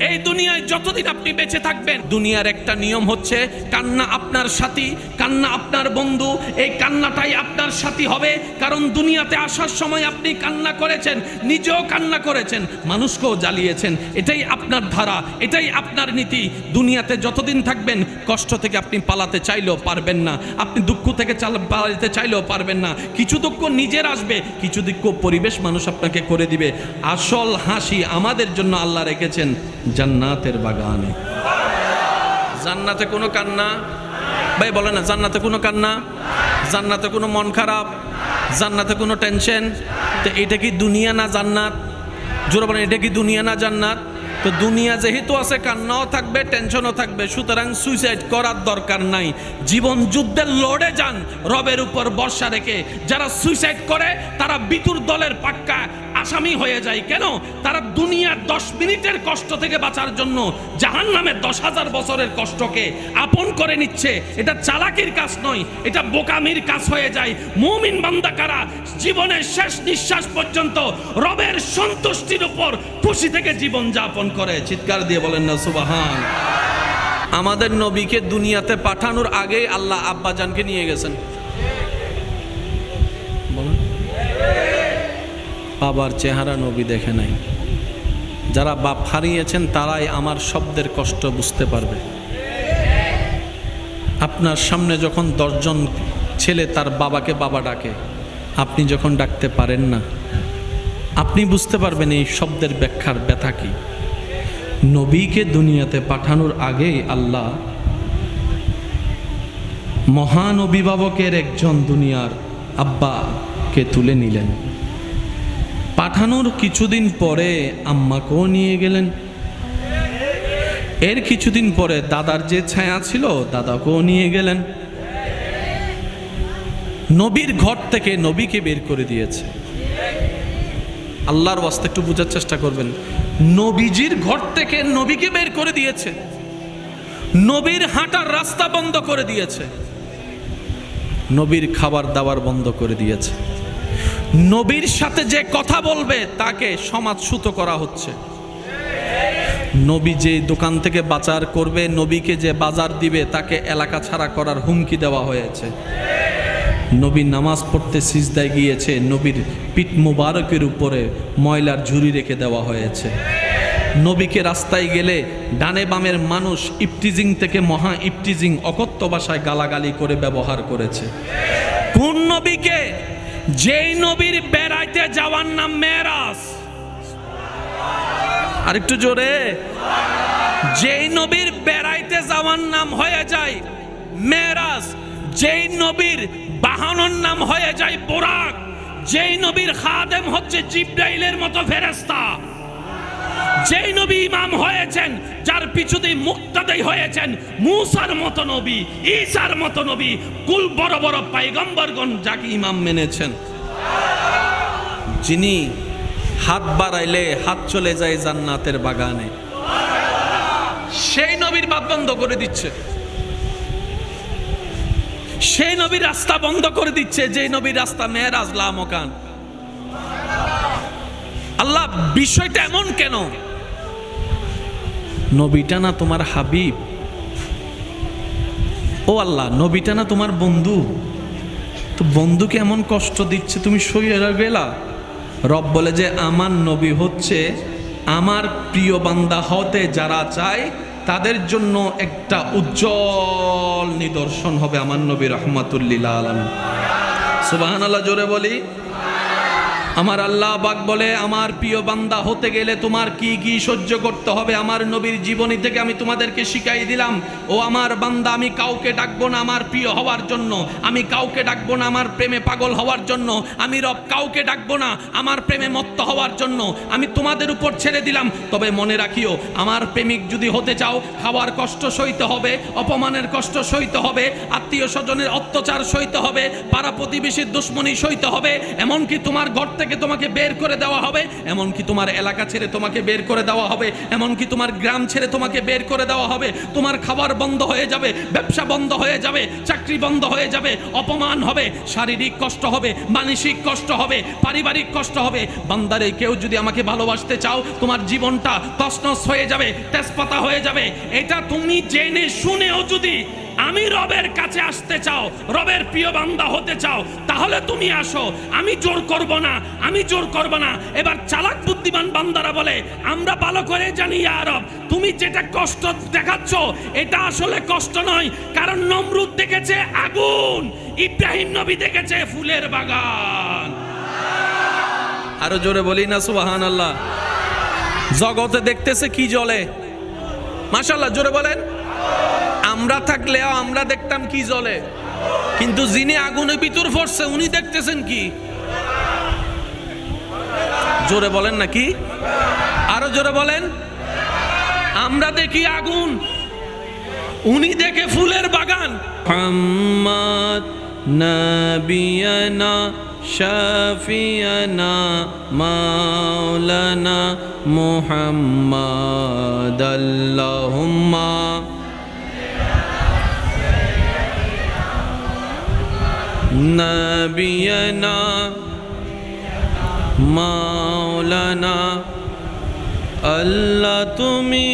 এই দুনিয়ায় যতদিন আপনি বেঁচে থাকবেন, দুনিয়ার একটা নিয়ম হচ্ছে কান্না আপনার সাথী, কান্না আপনার বন্ধু। এই কান্নাটাই আপনার সাথী হবে, কারণ দুনিয়াতে আসার সময় আপনি কান্না করেছেন, নিজেও কান্না করেছেন, মানুষকেও জ্বালিয়েছেন। এটাই আপনার ধারা, এটাই আপনার নীতি। দুনিয়াতে যতদিন থাকবেন কষ্ট থেকে আপনি পালাতে চাইলেও পারবেন না, আপনি দুঃখ থেকে পালাতে চাইলেও পারবেন না। কিছু দুঃখ নিজের আসবে, কিছু দুঃখ পরিবেশ মানুষ আপনাকে করে দিবে। আসল হাসি আমাদের জন্য আল্লাহ রেখেছেন জান্নাতের বাগানে। জান্নাতে কোনো কান্না, ভাই বলে না, জান্নাতে কোনো কান্না, জান্নাতে কোনো মন খারাপ, জান্নাতে কোনো টেনশন। তো এটা কি দুনিয়া না জান্নাত? জোরে বলেন, এটা কি দুনিয়া না জান্নাত? তো দুনিয়া যেহেতু আছে, কান্নাও থাকবে, টেনশনও থাকবে, সুতরাং সুইসাইড করার দরকার নাই। জীবন যুদ্ধের লড়ে যান রবের উপর ভরসা রেখে। যারা সুইসাইড করে তারা বিতুর দলের পাক্কা আসামি হয়ে যায়। কেন? তারা দুনিয়ার 10 মিনিটের কষ্ট থেকে বাঁচার জন্য জাহান্নামের 10,000 বছরের কষ্টকে আপন করে নিচ্ছে। এটা চালাকির কাজ নয়, এটা বোকামির কাজ হয়ে যায়। মুমিন বান্দা কারা? জীবনের শেষ নিঃশ্বাস পর্যন্ত রবের সন্তুষ্টির উপর খুশি থেকে জীবন যাপন করে। চিৎকার দিয়ে বলেন না সুবহান। আমাদের নবীকে দুনিয়াতে পাঠানোর আগেই আল্লাহ আব্বাজানকে নিয়ে গেছেন। বাবার চেহারা নবী দেখে নাই। যারা বাপ হারিয়েছেন তারাই আমার শব্দের কষ্ট বুঝতে পারবে। আপনার সামনে যখন 10 জন ছেলে তার বাবাকে বাবা ডাকে, আপনি যখন ডাকতে পারেন না, আপনি বুঝতে পারবেন এই শব্দের ব্যাখ্যার ব্যথা কি। নবীকে দুনিয়াতে পাঠানোর আগেই আল্লাহ মহান অভিভাবকের একজন দুনিয়ার আব্বাকে তুলে নিলেন। পাঠানোর কিছুদিন পরে আম্মাকেও নিয়ে গেলেন। এর কিছুদিন পরে দাদার যে ছায়া ছিল দাদাকেও নিয়ে গেলেন। নবীর ঘর থেকে নবীকে বের করে দিয়েছে। আল্লাহর ওয়াস্তে একটু বোঝার চেষ্টা করবেন। নবীজির ঘর থেকে নবীকে বের করে দিয়েছে, নবীর হাঁটার রাস্তা বন্ধ করে দিয়েছে, নবীর খাবার দাবার বন্ধ করে দিয়েছে, নবীর সাথে যে কথা বলবে তাকে সমাজচ্যুত করা হচ্ছে, নবী যে দোকান থেকে বাজার করবে, নবীকে যে বাজার দিবে তাকে এলাকা ছাড়া করার হুমকি দেওয়া হয়েছে। নবী নামাজ পড়তে সিজদায় গিয়েছে, নবীর পিঠ মুবারকের উপরে ময়লার ঝুড়ি রেখে দেওয়া হয়েছে। নবীকে রাস্তায় গেলে ডানে বামের মানুষ ইফটিজিং থেকে মহা ইফটিজিং, অকথ্য ভাষায় গালাগালি করে ব্যবহার করেছে। কোন নবীকে? যেই নবীর বেড়াইতে যাওয়ার নাম মেরাজ। আরেকটু জোরে। যেই নবীর বেড়াইতে যাওয়ার নাম হয়ে যায় মেরাজ, যেই নবীর বাহনের নাম হয়ে যায় বুরাক, যেই নবীর খাদেম হচ্ছে জিব্রাইলের মতো ফেরেশতা, যেই নবী ইমাম হয়েছেন, যার পিছু দিয়ে মুক্তাদাই হয়েছেন মুসার মতো নবী, ঈসার মতো নবী, কুল বড় বড় পয়গম্বরগণ যাকে ইমাম মেনেছেন, যিনি হাত বাড়াইলে হাত চলে যায় জান্নাতের বাগানে, সেই নবীর বাত বন্ধ করে দিচ্ছে, সেই নবীর রাস্তা বন্ধ করে দিচ্ছে, যে নবীর রাস্তা মেরাজ লা মকান। আল্লাহ বিষয়টা এমন কেন? নবীটা না তোমার হাবিব? ও আল্লাহ, নবীটা না তোমার বন্ধু? তো বন্ধুকে এমন কষ্ট দিচ্ছে, তুমি সইয়ে গেলা? রব বলে যে আমার নবী হচ্ছে আমার প্রিয় বান্দা হতে যারা চায় তাদের জন্য একটা উজ্জ্বল নিদর্শন হবে আমার নবী রহমাতুল্লিল আলামিন। সুবহানাল্লাহ জোরে বলি। আমার আল্লাহ পাক বলে আমার প্রিয় বান্দা হতে গেলে তোমার কি কি সহ্য করতে হবে আমার নবীর জীবনী থেকে আমি তোমাদেরকে শিখাই দিলাম। ও আমার বান্দা, আমি কাউকে ডাকবো না আমার প্রিয় হওয়ার জন্য, আমি কাউকে ডাকবো না আমার প্রেমে পাগল হওয়ার জন্য, আমি রব কাউকে ডাকবো না আমার প্রেমে মত্ত হওয়ার জন্য, আমি তোমাদের উপর ছেড়ে দিলাম। তবে মনে রাখিও, আমার প্রেমিক যদি হতে চাও খাওয়ার কষ্ট সইতে হবে, অপমানের কষ্ট সইতে হবে, আত্মীয় স্বজনের অত্যাচার সইতে হবে, পাড়া প্রতিবেশীর দুশ্মনী সইতে হবে, এমনকি তোমার ঘর থেকে থেকে তোমাকে বের করে দেওয়া হবে, এমনকি তোমার এলাকা ছেড়ে তোমাকে বের করে দেওয়া হবে, এমনকি তোমার গ্রাম ছেড়ে তোমাকে বের করে দেওয়া হবে। তোমার খাবার বন্ধ হয়ে যাবে, ব্যবসা বন্ধ হয়ে যাবে, চাকরি বন্ধ হয়ে যাবে, অপমান হবে, শারীরিক কষ্ট হবে, মানসিক কষ্ট হবে, পারিবারিক কষ্ট হবে। বান্দারে, কেউ যদি আমাকে ভালোবাসতে চাও, তোমার জীবনটা তছনছ হয়ে যাবে, তেজপাতা হয়ে যাবে। এটা তুমি জেনে শুনেও যদি আমি রবের কাছে আসতে চাও, রবের প্রিয় বান্দা হতে চাও, তাহলে তুমি আসো। আমি জোর করব না, আমি জোর করব না। এবার চালাক বুদ্ধিমান বান্দারা বলে, আমরা ভালো করে জানি ইয়া রব, তুমি যেটা কষ্ট দেখাচ্ছ এটা আসলে কষ্ট নয়। কারণ নমরুদ দেখেছে আগুন, ইব্রাহিম নবী দেখেছে ফুলের বাগান। আরো জোরে বলি না সুবহানাল্লাহ। জগতে দেখতেছে কি জ্বলে, মাশাআল্লাহ, জোরে বলেন। আমরা থাকলেও আমরা দেখতাম কি জ্বলে, কিন্তু যিনি আগুনের ভিতর পড়ছে উনি দেখতেছেন কি? জোরে বলেন না কি? আরো জোরে বলেন। আমরা দেখি আগুন, উনি দেখে ফুলের বাগান। মুহাম্মদ নবিয়ানা শাফিয়ানা মাওলানা মুহাম্মদ আল্লাহুম্মা নবিয়ানা মাওলানা। আল্লাহ তুমি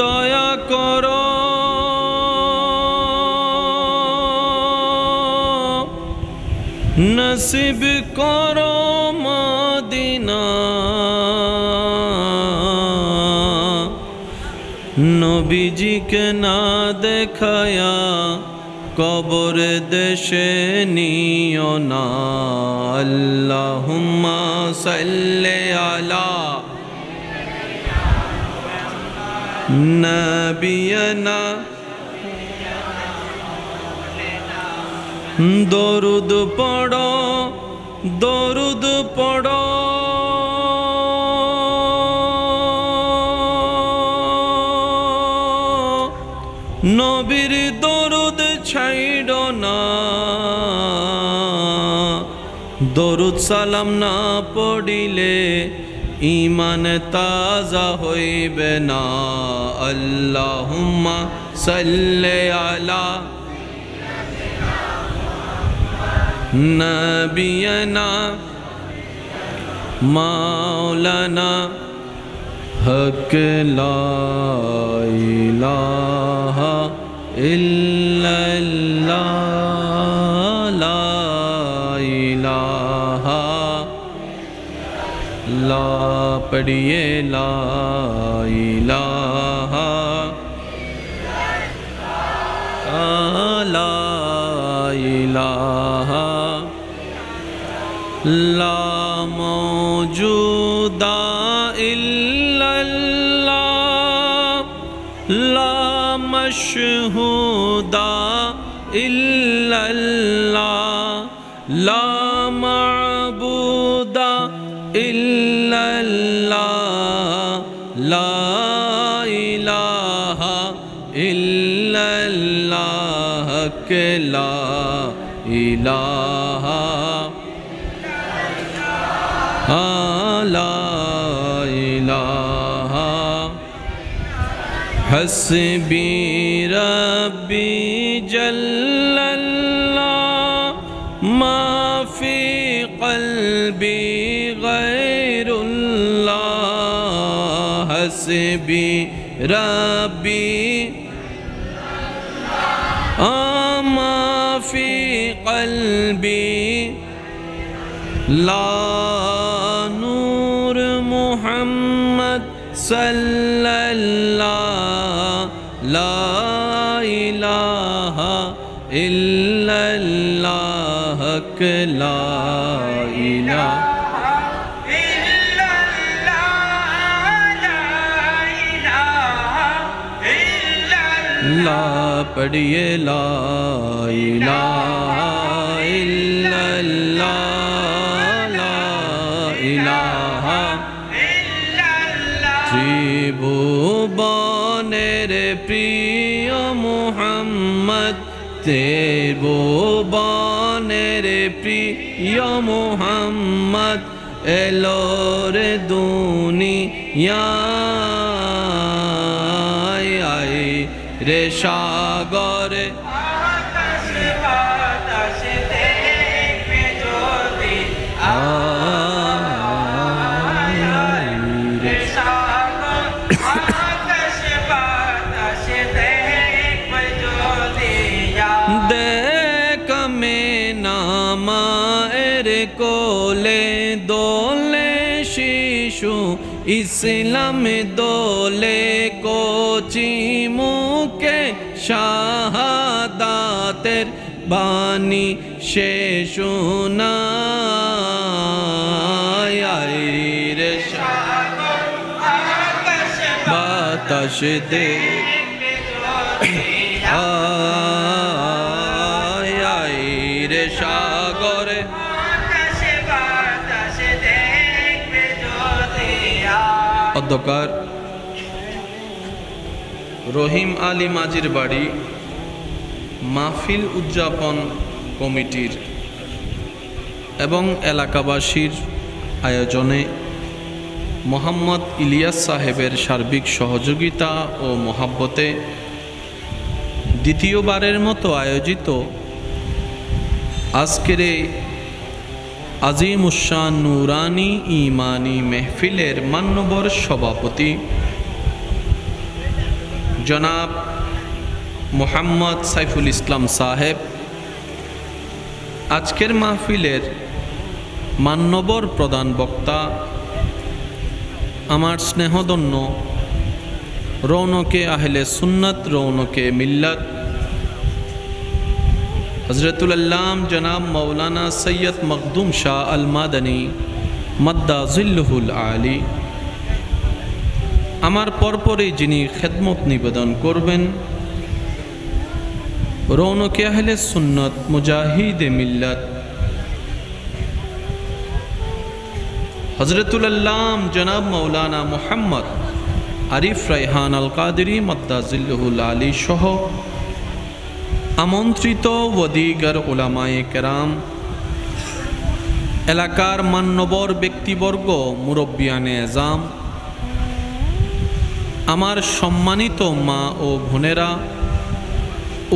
দয়া করো, নসিব করো মদিনা। নবীজিকে না দেখায়া কবর দেশে নিও না। আল্লাহুম্মা সাল্লি আলা নবিয়ানা। দরুদ পড়ো, দরুদ পড়ো, নবীর দরুদ ছাইড়ো না। দরুদ সালাম না পড়িলে ঈমান তাজা হইবে না। আল্লাহুম্মা সাল্লি আলা নবিয়ানা মাওলানা। হক লা ইলাহা ইল্লাল্লাহ, লা ইলাহা। লা পড়িয়ে লা ইলাহা, লা ইলাহা। লা মওজুদা ইল্লাল্লাহ, লা মাশহুদা ইল্লাল্লাহ, লা মা'বুদা ইল্লাল্লাহ, লা ইলাহা ইল্লাল্লাহ, লা ইলাহা লা ইলাহা। হাসবি রাব্বি জাল্লাল্লাহ, মা ফি কলবি গায়রুল্লাহ। হাসবি রাব্বি মা ফি কলবি, লা নূর মুহাম্মদ সাল্লাল্লাহ, লা ইলাহা ইল্লাল্লাহ, লা ইলাহা লা পড়িয়ে লা ইলাহা ইল্লাল্লাহ, লা ইলাহা। ত্রিভুবনের প্রিয় মুহাম্মদ, ত্রিভুবনের প্রিয় ইয়া মুহাম্মদ এলো রে দুনিয়ায় রে সাগরে মায়ের কোলে দোলে শিশু ইসলাম দোলে কোচি মুখে শাহাদাতের বাণী সে শোনায় রে বাতাস দেখবে রে সাগরে অধ্যকার রহিম আলী মাঝির বাড়ি মাহফিল উদযাপন কমিটির এবং এলাকাবাসীর আয়োজনে মোহাম্মদ ইলিয়াস সাহেবের সার্বিক সহযোগিতা ও মহাব্বতে দ্বিতীয়বারের মতো আয়োজিত আজকের আজিমুশান নুরানি ইমানি মেহফিলের মান্যবর সভাপতি জনাব মোহাম্মদ সাইফুল ইসলাম সাহেব, আজকের মাহফিলের মান্যবর প্রধান বক্তা আমার স্নেহধন্য রৌনকে আহলে সুন্নাত রৌনকে মিল্লাত হযরতুল আল্লাম জনাব মৌলানা সৈয়দ মখদুম শাহ আল মাদানী মাদ্দা জিল্লুহুল আলী, আমার পরপরই যিনি খেদমত নিবেদন করবেন রৌনকে আহলে সুন্নাত মুজাহিদে মিল্লাত হযরতুল আল্লাম জনাব মৌলানা মুহাম্মদ আরিফ রায়হান আল কাদেরী মাদ্দা জিল্লুহুল আলী সহ আমন্ত্রিত ওদিগার উলামায়ে কেরাম, এলাকার মান্যবর ব্যক্তিবর্গ, মুরব্বিয়ানে এজাম, আমার সম্মানিত মা ও বোনেরা,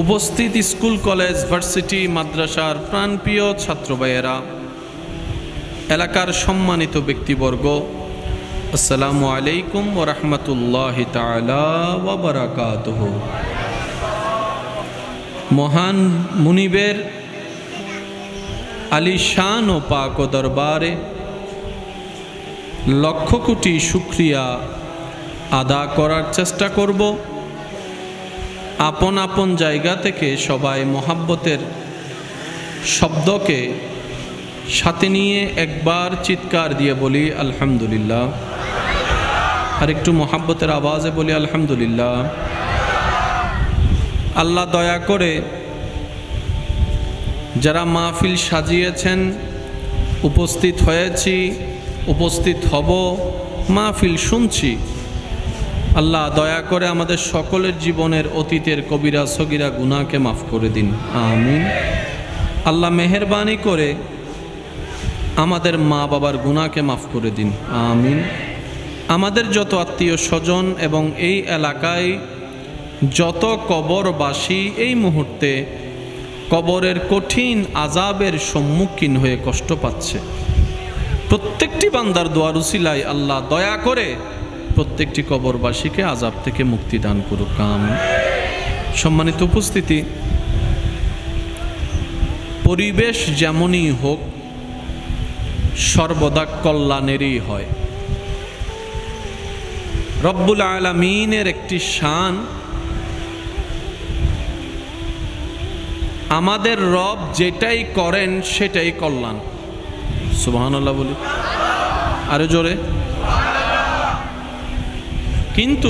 উপস্থিত স্কুল কলেজ ভার্সিটি মাদ্রাসার প্রাণপ্রিয় ছাত্র ভাইয়েরা, এলাকার সম্মানিত ব্যক্তিবর্গ, আসসালামু আলাইকুম ওয়া রাহমাতুল্লাহি তাআলা ওয়া বারাকাতুহু। মহান মুনিবের আলিশান ও পাক ও দরবারে লক্ষ কোটি শুকরিয়া আদা করার চেষ্টা করব। আপন আপন জায়গা থেকে সবাই মহাব্বতের শব্দকে সাথে নিয়ে একবার চিৎকার দিয়ে বলি আলহামদুলিল্লাহ, আর একটু মহাব্বতের আওয়াজে বলি আলহামদুলিল্লাহ। আল্লাহ দয়া করে যারা মাহফিল সাজিয়েছেন, উপস্থিত হয়েছি, উপস্থিত হব, মাহফিল শুনছি, আল্লাহ দয়া করে আমাদের সকলের জীবনের অতীতের কবিরা সগীরা গুনাহকে মাফ করে দিন, আমিন। আল্লাহ মেহেরবানি করে আমাদের মা বাবার গুনাহকে মাফ করে দিন, আমিন। আমাদের যত আত্মীয় স্বজন এবং এই এলাকায় যত কবরবাসী এই মুহূর্তে কবরের কঠিন আযাবের সম্মুখীন হয়ে কষ্ট পাচ্ছে, প্রত্যেকটি বান্দার দোয়ার উসিলায় আল্লাহ দয়া করে প্রত্যেকটি কবরবাসীকে আযাব থেকে মুক্তি দান করুক, আমিন। সম্মানিত উপস্থিতি, পরিবেশ যেমনই হোক সর্বদা কল্যাণেরই হয়। রব্বুল আলামিনের একটি শান, আমাদের রব যেটাই করেন সেটাই কল্যাণ। সুবহানাল্লাহ বলি আরো জোরে। কিন্তু